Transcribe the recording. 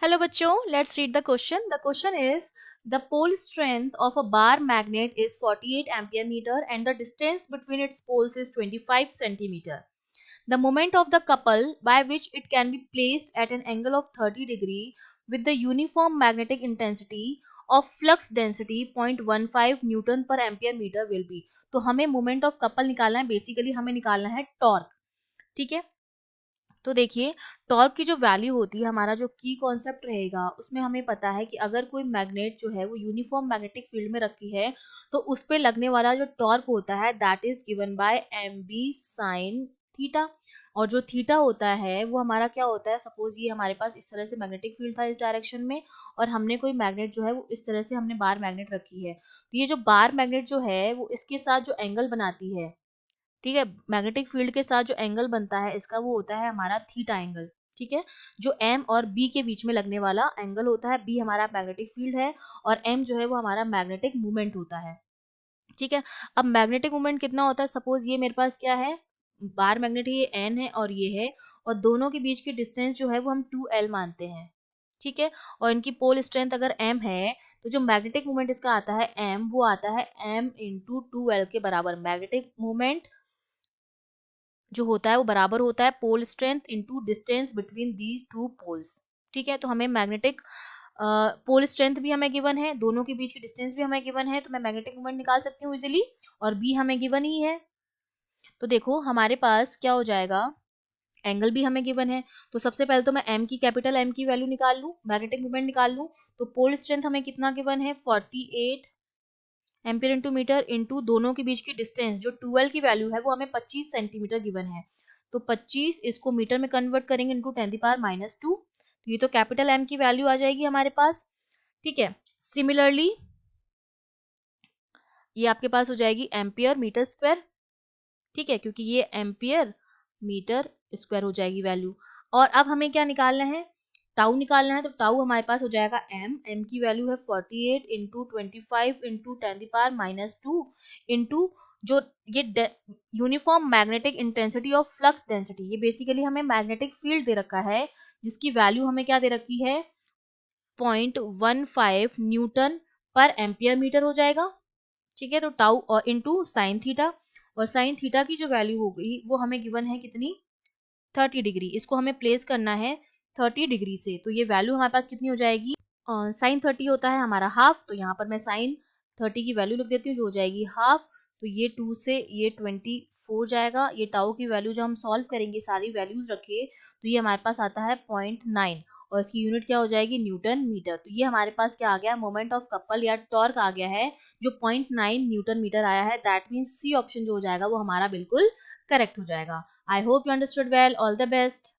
Hello बच्चों, let's read the question. The question is the pole strength of a bar magnet is 48 ampere meter and the distance between its poles is 25 centimeter. The moment of the couple by which it can be placed at an angle of 30 degree with the uniform magnetic intensity of flux density 0.15 Newton पर ampere metre will be. तो हमें moment of couple निकालना है, basically हमें निकालना है torque. ठीक है, तो देखिए टॉर्क की जो वैल्यू होती है, हमारा जो की कॉन्सेप्ट रहेगा उसमें हमें पता है कि अगर कोई मैग्नेट जो है वो यूनिफॉर्म मैग्नेटिक फील्ड में रखी है तो उस पे लगने वाला जो टॉर्क होता है that is given by M B sine theta. और जो थीटा होता है वो हमारा क्या होता है, सपोज ये हमारे पास इस तरह से मैग्नेटिक फील्ड था इस डायरेक्शन में और हमने कोई मैग्नेट जो है वो इस तरह से हमने बार मैग्नेट रखी है, तो ये जो बार मैग्नेट जो है वो इसके साथ जो एंगल बनाती है, ठीक है, मैग्नेटिक फील्ड के साथ जो एंगल बनता है इसका वो होता है हमारा थीटा एंगल. ठीक है, जो एम और बी के बीच में लगने वाला एंगल होता है, बी हमारा मैग्नेटिक फील्ड है और एम जो है वो हमारा मैग्नेटिक मूवमेंट होता है. ठीक है, अब मैग्नेटिक मूवमेंट कितना होता है, सपोज ये मेरे पास क्या है, बार मैग्नेट है, ये एन है और ये है, और दोनों के बीच की डिस्टेंस जो है वो हम 2l मानते हैं. ठीक है, और इनकी पोल स्ट्रेंथ अगर m है तो जो मैग्नेटिक मूवमेंट इसका आता है m, वो आता है m इंटू 2l के बराबर. मैग्नेटिक मूवमेंट जो होता है वो बराबर होता है pole strength into distance between these two poles. ठीक है, तो हमें मैग्नेटिक पोल स्ट्रेंथ भी हमें गिवन है, दोनों के बीच की डिस्टेंस भी हमें गिवन है, तो मैं मैग्नेटिक मोमेंट निकाल सकती हूँ इजीली, और बी हमें गिवन ही है. तो देखो हमारे पास क्या हो जाएगा, एंगल भी हमें गिवन है, तो सबसे पहले तो मैं एम की कैपिटल एम की वैल्यू निकाल लूँ, मैग्नेटिक मोमेंट निकाल लूँ. तो पोल स्ट्रेंथ हमें कितना गिवन है, 48 एम्पियर इंटू मीटर इंटू दोनों के बीच की डिस्टेंस जो 12 की वैल्यू है वो हमें 25 सेंटीमीटर गिवन है. तो 25 इसको मीटर में कन्वर्ट करेंगे इंटू 10⁻², तो ये तो कैपिटल एम की वैल्यू आ जाएगी हमारे पास. ठीक है, सिमिलरली ये आपके पास हो जाएगी एम्पियर मीटर स्क्वायर. ठीक है, क्योंकि ये एम्पियर मीटर स्क्वायर हो जाएगी वैल्यू. और अब हमें क्या निकालना है, टाउ निकालना है. तो टाउ हमारे पास हो जाएगा एम की वैल्यू है 48 इंटू 25 इंटू 10⁻² इंटू जो ये uniform magnetic intensity of flux density, ये बेसिकली हमें मैग्नेटिक फील्ड दे रखा है जिसकी वैल्यू हमें क्या दे रखी है, 0.15 न्यूटन पर एम्पियर मीटर हो जाएगा. ठीक है, तो टाउ और इंटू साइन थीटा, और साइन थीटा की जो वैल्यू हो गई वो हमें गिवन है कितनी, 30 डिग्री. इसको हमें प्लेस करना है 30 डिग्री से, तो ये वैल्यू हमारे पास कितनी हो जाएगी, साइन 30 होता है हमारा हाफ, तो यहाँ पर मैं साइन 30 की वैल्यू लिख देती हूँ जो हो जाएगी हाफ. तो ये 2 से ये 24 जाएगा. ये टाउ की वैल्यू जब हम सॉल्व करेंगे सारी वैल्यूज रखे तो ये हमारे पास आता है 0.9 और इसकी यूनिट क्या हो जाएगी, न्यूटन मीटर. तो ये हमारे पास क्या आ गया, मोमेंट ऑफ कपल या टॉर्क आ गया है जो 0.9 न्यूटन मीटर आया है. दैट मीन्स सी ऑप्शन जो हो जाएगा वो हमारा बिल्कुल करेक्ट हो जाएगा. I hope you understood well. All the best.